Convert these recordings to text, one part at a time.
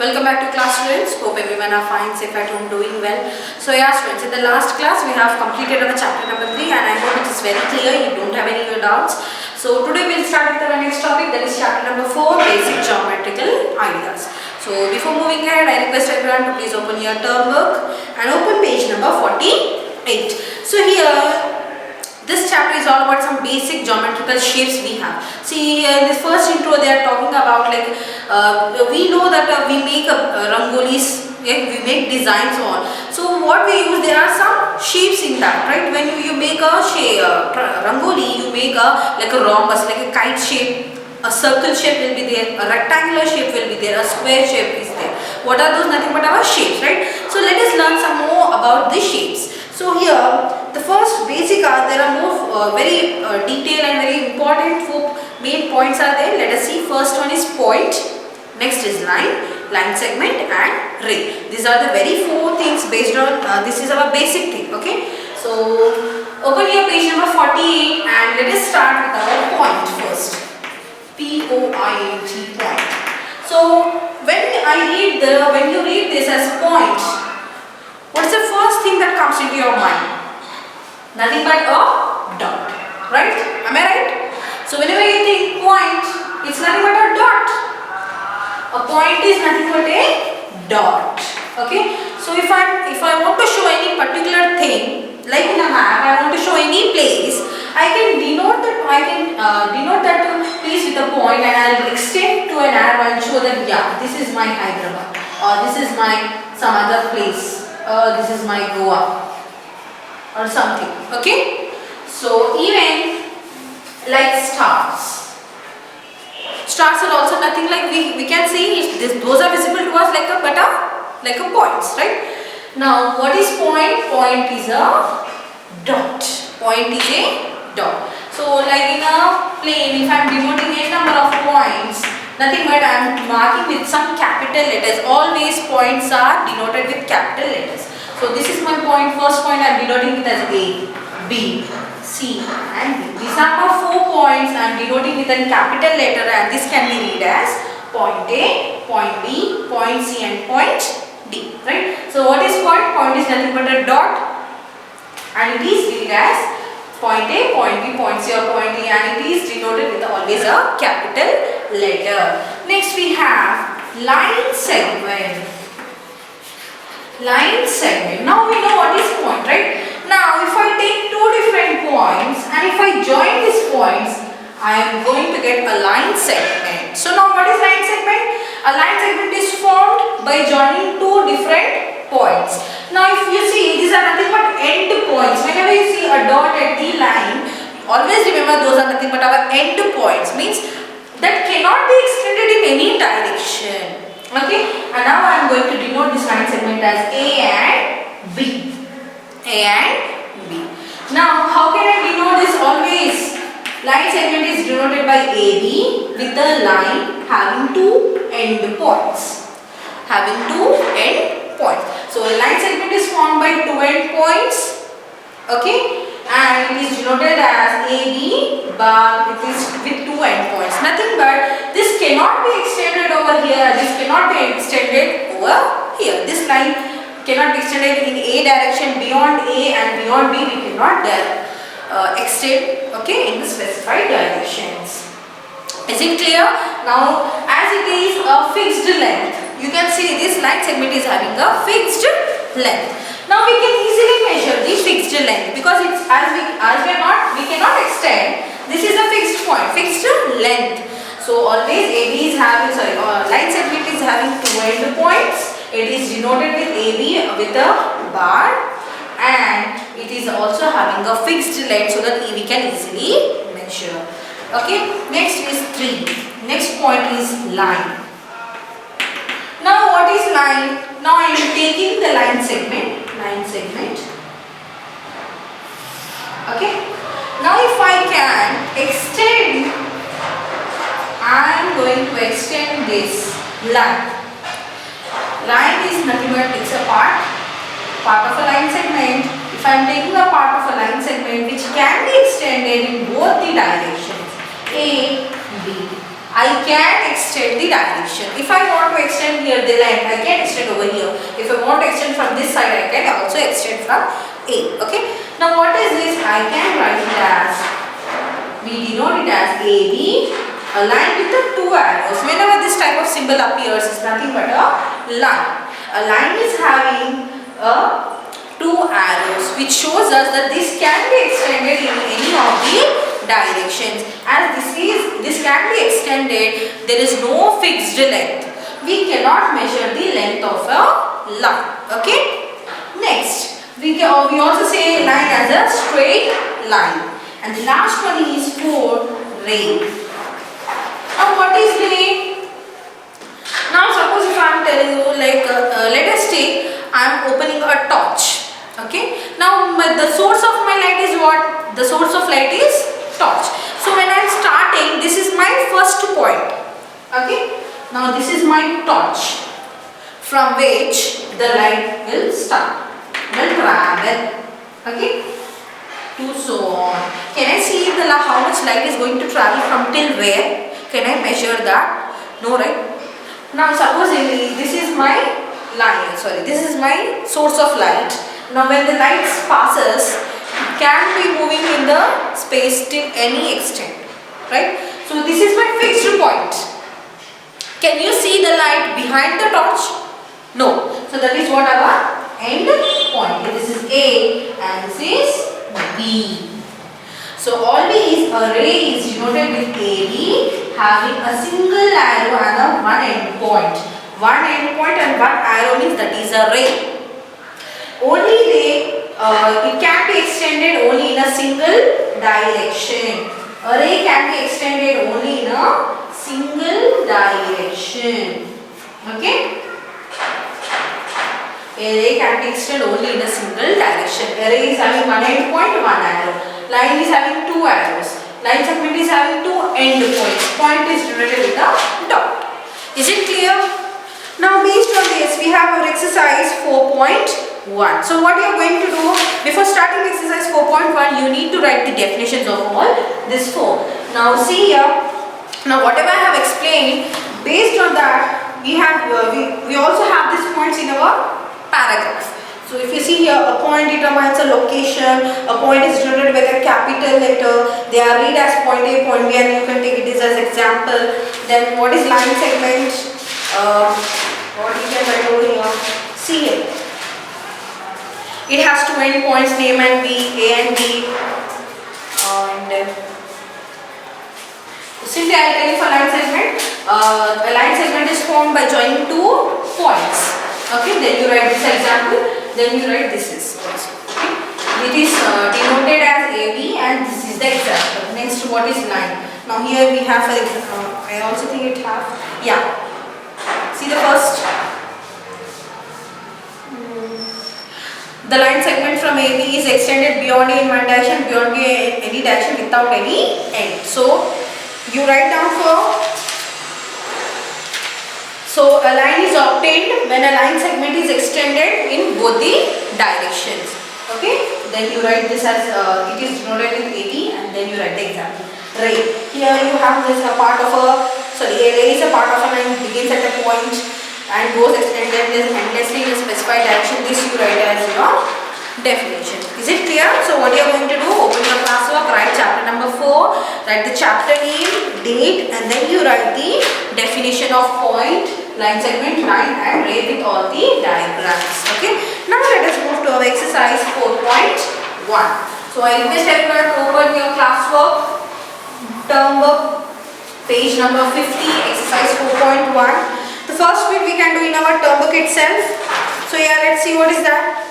Welcome back to class, students. Hope everyone are fine, safe at home, doing well. So yeah, students, in the last class we have completed our chapter number 3 and I hope it is very clear, you don't have any doubts. So today we'll start with our next topic, that is chapter number 4, basic geometrical ideas. So before moving ahead, I request everyone to please open your term book and open page number 48. So here, this chapter is all about some basic geometrical shapes we have. See, in this first intro they are talking about we know that we make rangolis, we make designs on. So what we use, there are some shapes in that, right? When you make a rangoli, you make like a rhombus, like a kite shape, a circle shape will be there, a rectangular shape will be there, a square shape is there. What are those? Nothing but our shapes, right? So let us learn some more about the shapes. So here, the first basic there are more very detailed and very important 4 main points are there. Let us see. First one is point, next is line, line segment and ray. These are the very 4 things based on, this is our basic thing, okay. So, open your page number 48 and let us start with our point first. P-O-I-N-T, point. So, when you read this as point, what's the first thing that comes into your mind? Nothing but a dot, right? Am I right? So whenever you think point, it's nothing but a dot. A point is nothing but a dot. Okay? So if I want to show any particular thing, like in a map, I want to show any place, I can denote that place with a point and I'll extend to an arrow and show that yeah, this is my Hyderabad, or this is my some other place, this is my Goa, or something, okay. So even like stars are also nothing like we can see those are visible to us like a points, right? Now what is point? Point is a dot. Point is a dot. So like in a plane, if I am denoting a number of points, nothing but I am marking with some capital letters. Always points are denoted with capital letters. So this is my point, first point I am denoting it as A, B, C and D. These are my 4 points I am denoting with a capital letter and this can be read as point A, point B, point C and point D, right? So what is point? Point is nothing but a dot and it is read as point A, point B, point C or point E and it is denoted with always a capital letter. Next we have line segment. Line segment. Now we know what is point, right? Now if I take 2 different points and if I join these points, I am going to get a line segment. So now what is line segment? A line segment is formed by joining 2 different points. Now if you see, these are nothing but end points. Whenever you see a dot at the line, always remember those are nothing but our end points. Means that cannot be extended in any direction. Okay, and now I am going to denote this line segment as A and B. A and B. Now, how can I denote this? Always, line segment is denoted by AB with the line having 2 end points. Having 2 end points. So, a line segment is formed by 2 end points. Okay, and it is denoted as AB bar with 2 end points. Nothing but this cannot be extended over here. This cannot be extended over here. This line cannot be extended in A direction beyond A and beyond B. We cannot extend, okay, in the specified directions. Is it clear? Now, as it is a fixed length, you can see this line segment is having a fixed length. Now we can easily measure the fixed length because it's we cannot extend. This is a fixed point, fixed length. So always AB is having line segment is having 2 end points. It is denoted with AB with a bar and it is also having a fixed length so that we can easily measure. Okay. Next is 3. Next point is line. Now what is line? Now I am taking the line segment. Okay. Now if I can extend, I am going to extend this line. Line is nothing but it's a part of a line segment. If I am taking a part of a line segment which can be extended in both the directions A, B. I can extend the direction. If I want to extend here the length, I can extend over here. If I want to extend from this side, I can also extend from A. Okay. Now what is this? I can write it as, we denote it as AB, a line with the two arrows. Whenever this type of symbol appears, it's nothing but a line. A line is having two arrows, which shows us that this can be extended in any of the directions. As this can be extended, there is no fixed length. We cannot measure the length of a line. Okay. Next, we also say line as a straight line. And the last one is for ray. Now what is ray? Now suppose if I am telling you, like let us take, I am opening a torch. Okay. Now the source of my light is what? The source of light is torch. So when I am starting, this is my first point. Okay. Now this is my torch, from which the light will start, will travel. Okay. To so on. Can I see how much light is going to travel from till where? Can I measure that? No, right? Now supposedly this is my line, this is my source of light. Now when the light passes, it can be moving in the space till any extent, right? So this is my fixed point. Can you see the light behind the torch? No. So that is what our end point. This is A and this is B. So always a ray is denoted with AB, having a single arrow and a one end point. One end point and one arrow means that is a ray. Only ray, it can be extended only in a single direction. A ray can be extended only in a single direction. Okay? A ray can be extended only in a single direction. A ray is having one end point, one arrow. Line is having two arrows. Line segment is having two end points. Point is denoted with a dot. Is it clear? Now based on this, we have our exercise 4.1. So what you are going to do, before starting exercise 4.1, you need to write the definitions of all this four. Now see here, now whatever I have explained, based on that, we also have these points in our paragraph. So if you see here, a point determines a location, a point is denoted with a capital letter, they are read as point A, point B, and you can take it as example. Then what is line segment? What you can write over here? See here. It has two end points, name and B, A and B. And simply I will tell you for line segment. A line segment is formed by joining two points. Okay, then you write this example. Then you write this is also. Okay? It is denoted as AB and this is the example. Next, what is line? Now here we have, I also think it have, yeah. See the first. The line segment from AB is extended beyond A in one direction, beyond B in any direction without any end. So you write down for. So a line is obtained when a line segment is extended in both the directions. Okay. Then you write this as it is denoted with AB and then you write the example. Ray. Here you have this a part of a ray is a part of a line, begins at a point and goes extended endlessly in a specified direction. This you write as your definition. Is it clear? So what you are going to do? Open your classwork, write chapter number 4, write the chapter name, date, and then you write the definition of point, line segment, line and ray with all the diagrams. Okay. Now let us move to our exercise 4.1. So I request everyone to open your classwork, term book, page number 50, exercise 4.1. The first bit we can do in our term book itself. So yeah, let's see what is that.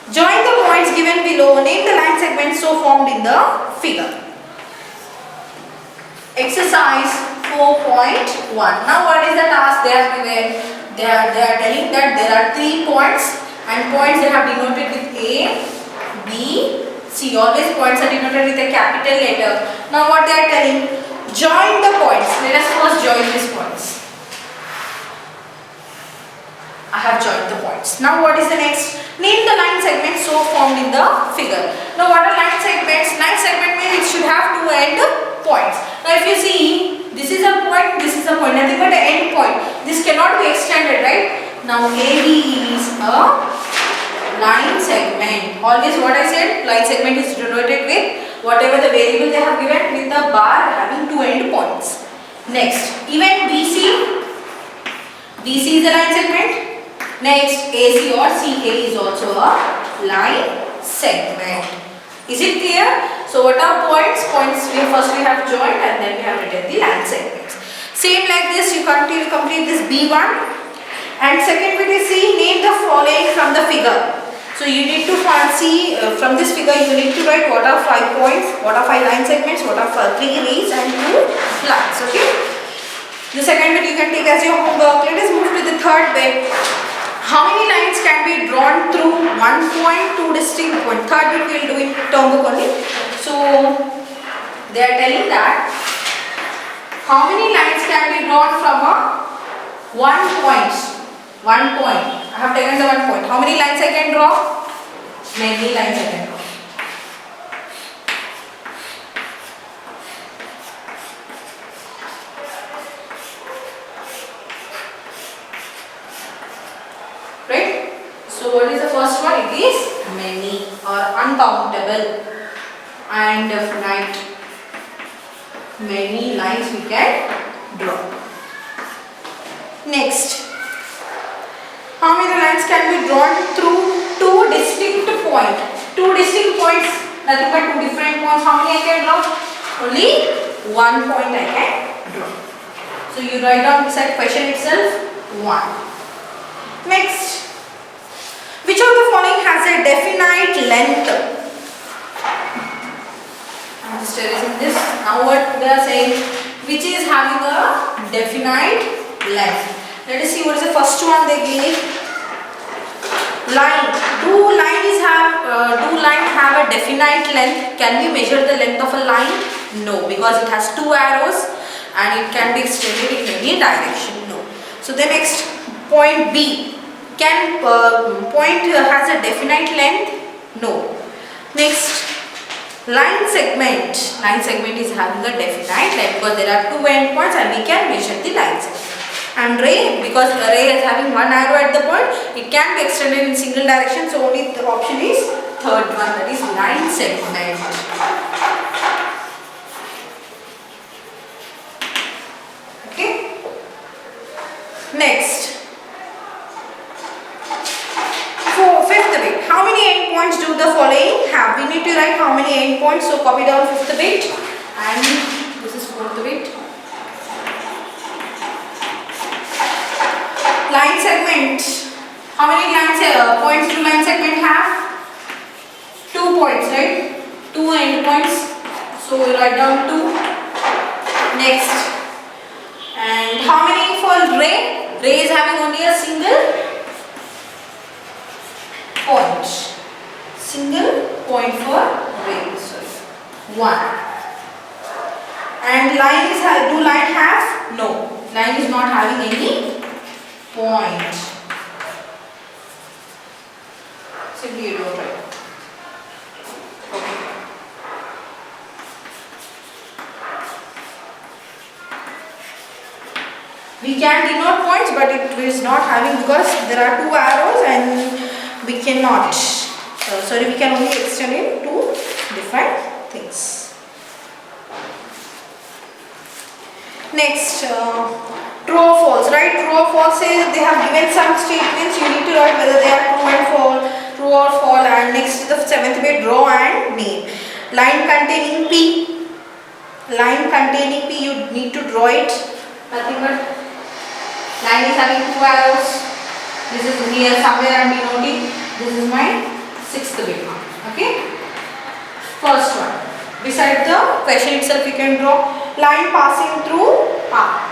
Join the points given below. Name the line segments so formed in the figure. Exercise 4.1. Now what is the task they have given? They are telling that there are 3 points and points they have denoted with A, B, C. Always points are denoted with a capital letter. Now what they are telling? Join the points. Let us first join these points. I have joined the points. Now what is the next? Name the line segments so formed in the figure. Now what are line segments? Line segment means it should have 2 end points. Now if you see, This is a point, this is a point, nothing but an end point. This cannot be extended, right? Now AB is a line segment. Always what I said, line segment is denoted with whatever the variable they have given with the bar having two end points. Next, even BC is a line segment. Next, AC or CA is also a line segment. Is it clear? So what are points? Points first we have joined and then we have written the line segments. Same like this, you continue to complete this B1. And second bit is C, name the following from the figure. So you need to see from this figure you need to write what are 5 points, what are 5 line segments, what are 3 rays and 2 lines. Okay. The second bit you can take as your homework. Let us move to the third bit. How many lines can be drawn through one point, two distinct points? Third bit we will do in term book only. So they are telling that how many lines can be drawn from a one point. One point. I have taken the 1 point. How many lines I can draw? Many lines I can draw. Right? So what is the first one? It is many or uncountable and finite. Many lines we can draw. Next. How many lines can be drawn through two distinct points? Two distinct points, nothing but two different points. How many I can draw? Only 1 point I can draw. So you write down beside question itself 1. Next, which of the following has a definite length? I am just erasing this. Now what they are saying, which is having a definite length. Let us see what is the first one they gave. Line. Do lines have a definite length? Can we measure the length of a line? No, because it has 2 arrows and it can be extended in any direction. No. So the next point B. Can point has a definite length? No. Next, line segment. Line segment is having a definite length because there are 2 endpoints and we can measure the line segment. And ray, because a ray is having 1 arrow at the point, it can be extended in single direction. So only the option is third one, that is line segment. Okay. Next. For fifth bit, how many endpoints do the following have? We need to write how many endpoints. So copy down fifth bit, and this is fourth bit. Line segment. How many points do line segment have? 2 points, right? 2 endpoints. So we write down 2. Next. And how many for ray? Ray is having only a single point. Single point for ray. Sorry. 1. And line is do line have? No. Line is not having any point. Simply you don't write. Okay. We can denote points, but it is not having because there are 2 arrows and we cannot. We can only extend it to different things. Next. True or false, right? True or false says they have given some statements. You need to write whether they are true or false. And next is the 7th bit, draw and name. Line containing P. Line containing P, you need to draw it. Nothing but line is having 2 arrows. This is here somewhere I am denoting. This is my 6th bit. Okay. First one. Beside the question itself, you can draw line passing through R.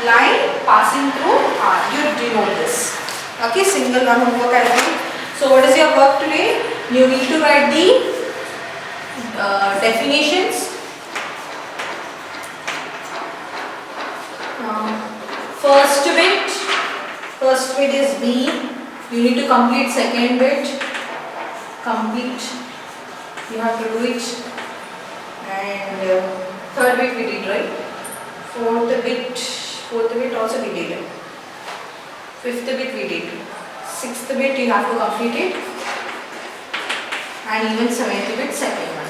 Line passing through R. You denote this. Okay, single one homework I will. So what is your work today? You need to write the definitions. First bit is B. You need to complete second bit. Complete. You have to do it. And third bit we did, right? fourth bit also we did. Fifth bit we did. Sixth bit you have to complete it. And even seventh bit, second one.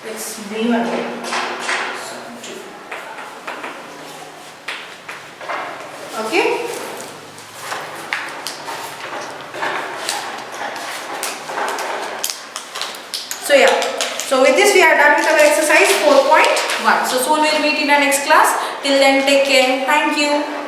It's B1. Okay. So yeah. So with this we are done with our exercise 4.1. So soon we'll meet in our next class. Till then, take care. Thank you.